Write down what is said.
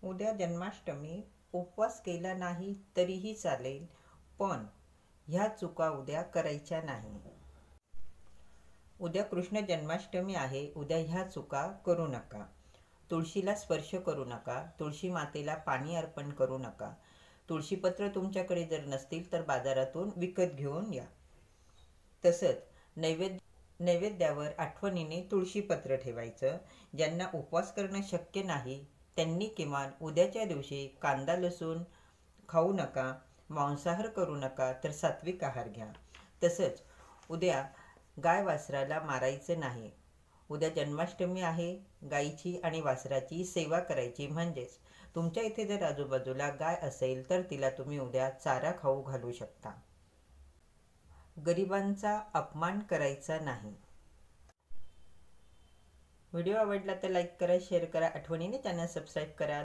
उद्या जन्माष्टमी. उपवास केला नाही तरीही चालेल, पण ह्या चुका उद्या करायच्या नाही. उद्या कृष्ण जन्माष्टमी आहे. उद्या ह्या चुका करू नका. तुळशीला स्पर्श करू नका. तुळशी मातेला पाणी अर्पण करू नका. तुळशीपत्र तुमच्याकडे जर नसतील तर बाजारातून विकत घेऊन या. तसंच नैवेद्यावर आठवणीने तुळशीपत्र ठेवायचं. ज्यांना उपवास करणं शक्य नाही त्यांनी किमान उद्याच्या दिवशी कांदा लसूण खाऊ नका, मांसाहार करू नका, तर सात्विक आहार घ्या. तसंच उद्या गाय वासराला मारायचं नाही. उद्या जन्माष्टमी आहे. गायीची आणि वासराची सेवा करायची. म्हणजेच तुमच्या इथे जर आजूबाजूला गाय असेल तर तिला तुम्ही उद्या चारा खाऊ घालू शकता. गरिबांचा अपमान करायचा नाही. व्हिडिओ आवडला तर लाईक करा, शेअर करा, आठवणीने चॅनल सबस्क्राईब करा.